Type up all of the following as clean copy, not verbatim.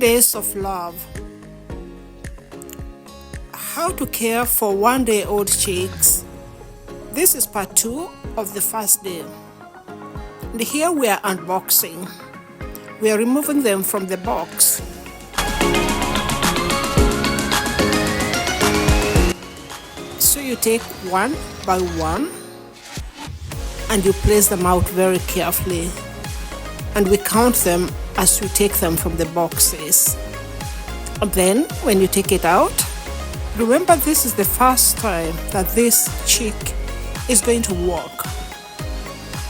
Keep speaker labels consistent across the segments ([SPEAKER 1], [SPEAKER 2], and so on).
[SPEAKER 1] days of love. How to care for 1-day-old chicks. This is part 2 of the first day. And here we are unboxing. We are removing them from the box. So you take one by one and you place them out very carefully. And we count them as we take them from the boxes. And then when you take it out, remember this is the first time that this chick is going to walk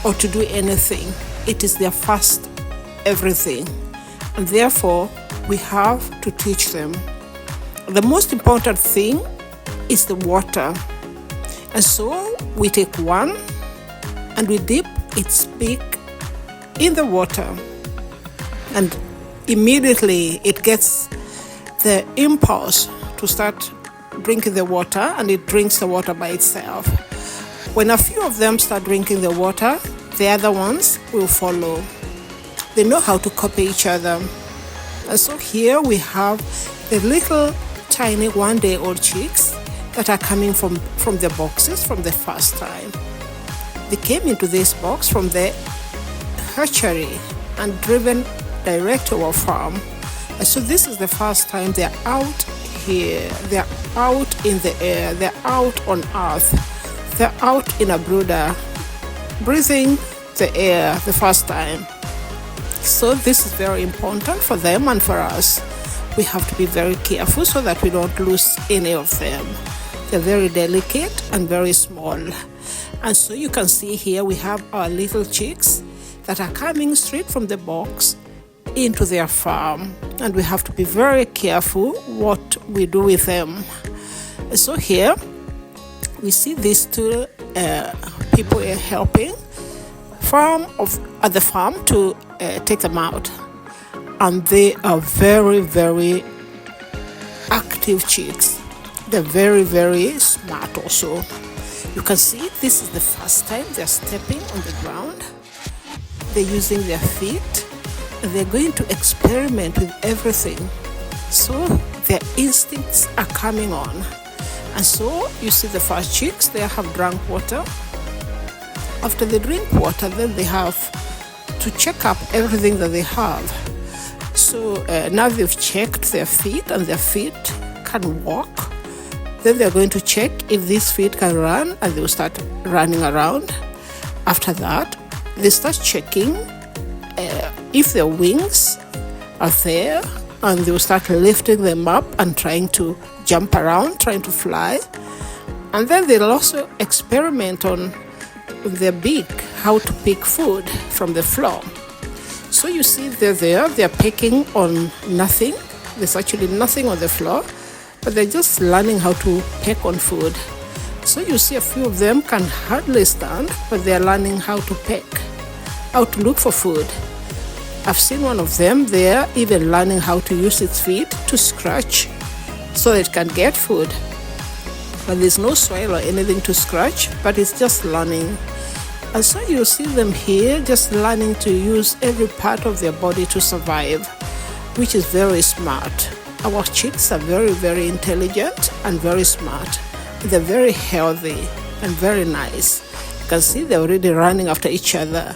[SPEAKER 1] or to do anything. It is their first everything. And therefore, we have to teach them. The most important thing is the water. And so we take one and we dip its beak in the water, and immediately it gets the impulse to start drinking the water, and it drinks the water by itself. When a few of them start drinking the water, the other ones will follow. They know how to copy each other. And so here we have the little tiny 1-day-old chicks that are coming from the boxes from the first time. They came into this box from the hatchery and driven direct to our farm. And so this is the first time they're out here. They're out in the air. They're out on earth. They're out in a brooder, breathing the air the first time. So this is very important for them and for us. We have to be very careful so that we don't lose any of them. They're very delicate and very small. And so you can see here we have our little chicks that are coming straight from the box into their farm, and we have to be very careful what we do with them. So here we see these two people are helping at the farm to take them out, and they are very, very active chicks. They're very, very smart also. You can see this is the first time they're stepping on the ground. They're using their feet, and they're going to experiment with everything. So their instincts are coming on. And so you see the first chicks, they have drunk water. After they drink water, then they have to check up everything that they have. So now they've checked their feet, and their feet can walk. Then they're going to check if these feet can run, and they'll start running around. After that, they start checking if their wings are there, and they'll start lifting them up and trying to jump around, trying to fly. And then they'll also experiment on their beak, how to pick food from the floor. So you see they're there, they're picking on nothing. There's actually nothing on the floor, but they're just learning how to peck on food. So you see a few of them can hardly stand, but they're learning how to peck, how to look for food. I've seen one of them there even learning how to use its feet to scratch so it can get food. But there's no soil or anything to scratch, but it's just learning. And so you see them here just learning to use every part of their body to survive, which is very smart. Our chicks are very, very intelligent and very smart. They're very healthy and very nice. You can see they're already running after each other.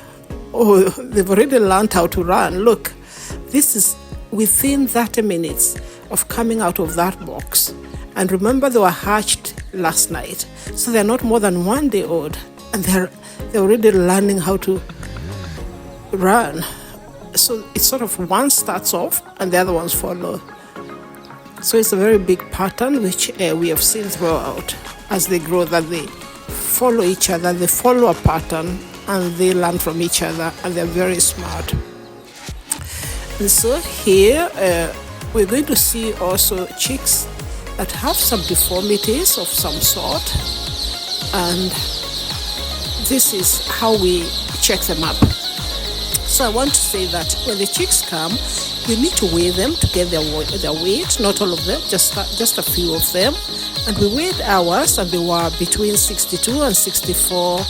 [SPEAKER 1] Oh, they've already learned how to run. Look, this is within 30 minutes of coming out of that box. And remember, they were hatched last night. So they're not more than 1 day old. And they're already learning how to run. So it's sort of one starts off and the other ones follow. So it's a very big pattern which we have seen throughout as they grow, that they follow each other, they follow a pattern, and they learn from each other, and they're very smart. And so here we're going to see also chicks that have some deformities of some sort, and this is how we check them up. So I want to say that when the chicks come, you need to weigh them to get their weight, not all of them, just a few of them. And we weighed ours, and they were between 62 and 64,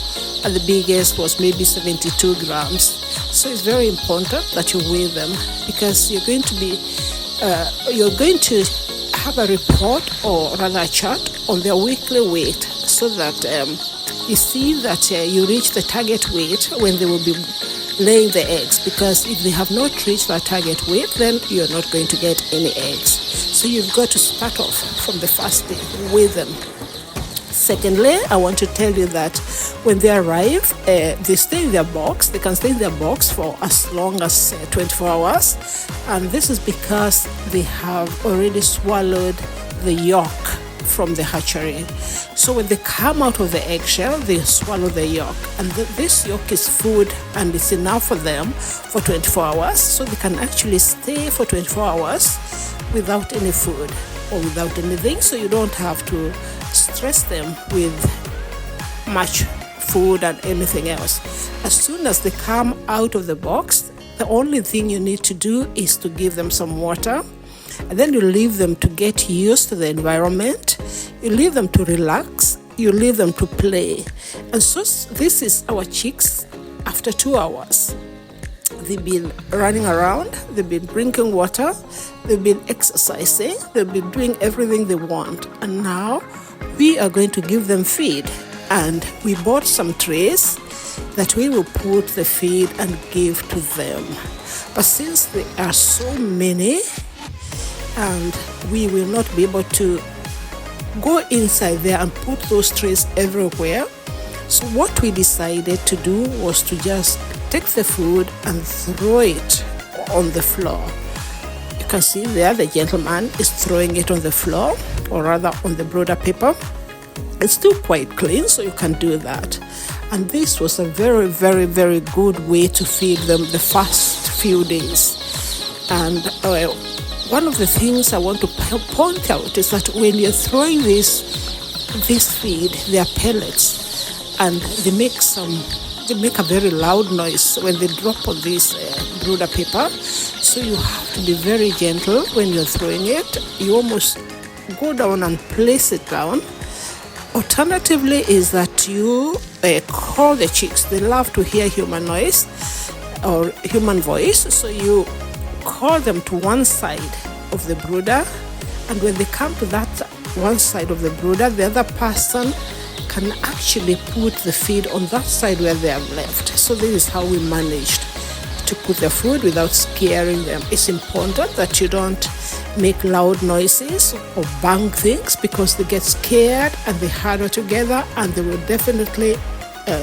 [SPEAKER 1] and the biggest was maybe 72 grams. So it's very important that you weigh them, because you're going to be you're going to have a report, or rather a chart, on their weekly weight, so that you see that you reach the target weight when they will be laying the eggs, because if they have not reached that target weight, then you're not going to get any eggs. So you've got to start off from the first day with them. Secondly, I want to tell you that when they arrive, they stay in their box. They can stay in their box for as long as 24 hours. And this is because they have already swallowed the yolk from the hatchery. So when they come out of the eggshell, they swallow the yolk. And this yolk is food, and it's enough for them for 24 hours. So they can actually stay for 24 hours without any food or without anything. So you don't have to stress them with much food and anything else. As soon as they come out of the box, the only thing you need to do is to give them some water, and then you leave them to get used to the environment. You leave them to relax. You leave them to play. And so this is our chicks after 2 hours. They've been running around, they've been drinking water, they've been exercising, they've been doing everything they want. And now we are going to give them feed. And we bought some trays that we will put the feed and give to them. But since there are so many, and we will not be able to go inside there and put those trays everywhere, so what we decided to do was to just take the food and throw it on the floor. You can see there the gentleman is throwing it on the floor, or rather on the brooder paper. It's still quite clean, so you can do that. And this was a very, very, very good way to feed them the first few days. And one of the things I want to point out is that when you're throwing this feed, they are pellets, and they make a very loud noise when they drop on this brooder paper. So you have to be very gentle when you're throwing it. You almost go down and place it down. Alternatively is that you call the chicks. They love to hear human noise or human voice. So you call them to one side of the brooder, and when they come to that one side of the brooder, the other person can actually put the feed on that side where they have left. So this is how we managed to put the food without scaring them. It's important that you don't make loud noises or bang things, because they get scared and they huddle together and they will definitely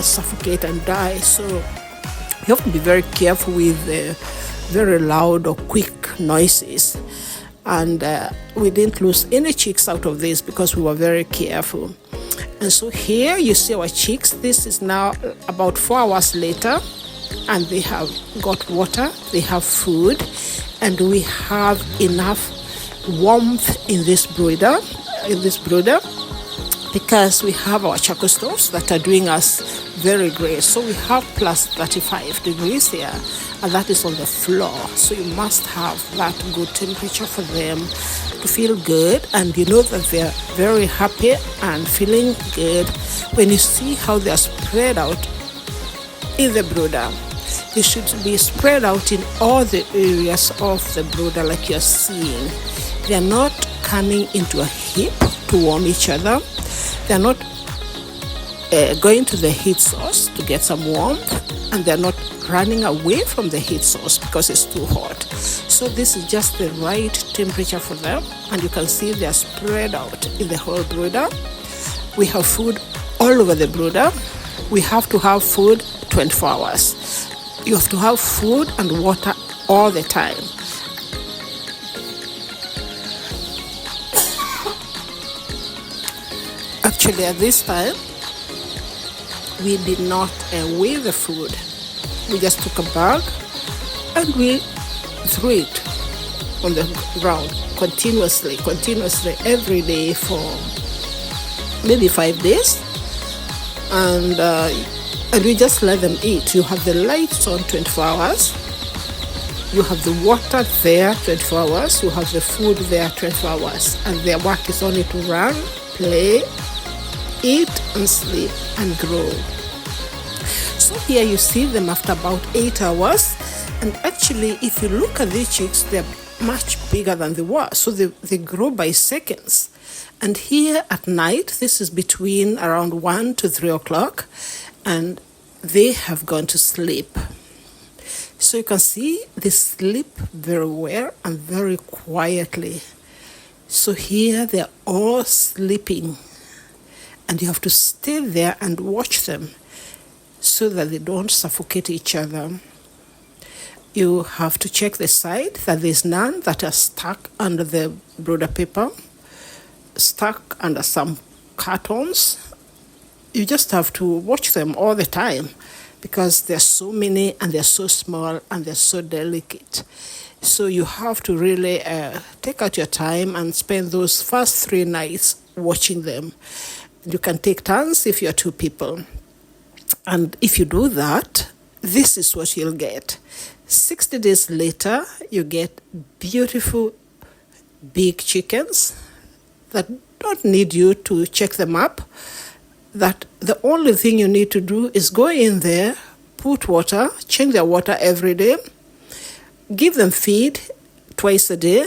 [SPEAKER 1] suffocate and die. So you have to be very careful with very loud or quick noises. And we didn't lose any chicks out of this because we were very careful. And so here you see our chicks. This is now about 4 hours later, and they have got water, they have food, and we have enough warmth in this brooder, because we have our charcoal stoves that are doing us very great. So we have plus 35 degrees here, and that is on the floor. So you must have that good temperature for them to feel good, and you know that they're very happy and feeling good when you see how they are spread out in the brooder. They should be spread out in all the areas of the brooder like you're seeing. They are not coming into a heap to warm each other. They are not going to the heat source to get some warmth, and they're not running away from the heat source because it's too hot. So this is just the right temperature for them, and you can see they're spread out in the whole brooder. We have food all over the brooder. We have to have food 24 hours. You have to have food and water all the time. Actually, at this time, we did not weigh the food. We just took a bag and we threw it on the ground continuously every day for maybe 5 days. And we just let them eat. You have the lights on 24 hours. You have the water there 24 hours. You have the food there 24 hours. And their work is only to run, play, eat and sleep and grow. So here you see them after about 8 hours. And actually, if you look at these chicks, they're much bigger than they were. So they grow by seconds. And here at night, this is between around 1 to 3 o'clock, and they have gone to sleep. So you can see they sleep very well and very quietly. So here they're all sleeping, and you have to stay there and watch them so that they don't suffocate each other. You have to check the side that there's none that are stuck under the brooder paper, stuck under some cartons. You just have to watch them all the time because there's so many and they're so small and they're so delicate. So you have to really take out your time and spend those first 3 nights watching them. You can take turns if you're 2 people. And if you do that, this is what you'll get. 60 days later, you get beautiful big chickens that don't need you to check them up. That the only thing you need to do is go in there, put water, change their water every day, give them feed twice a day,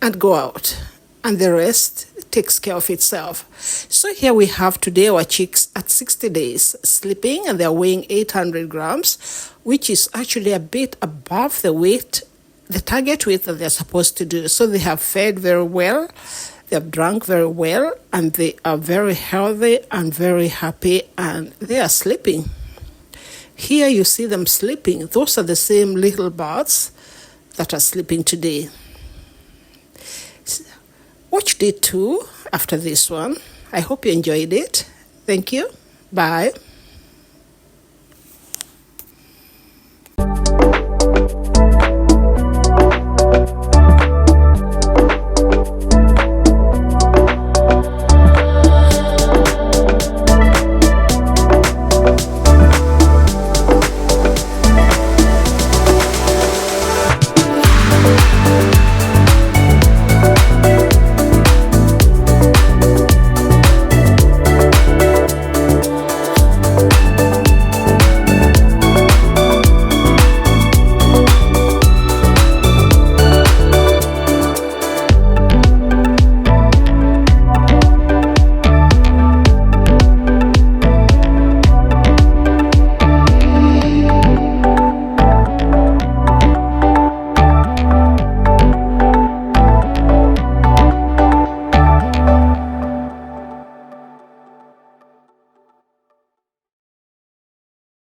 [SPEAKER 1] and go out. And the rest takes care of itself. So here we have today our chicks at 60 days sleeping, and they're weighing 800 grams, which is actually a bit above the weight, the target weight that they're supposed to do. So they have fed very well, they have drunk very well, and they are very healthy and very happy, and they are sleeping. Here you see them sleeping. Those are the same little birds that are sleeping today. Watch day 2 after this one. I hope you enjoyed it. Thank you. Bye.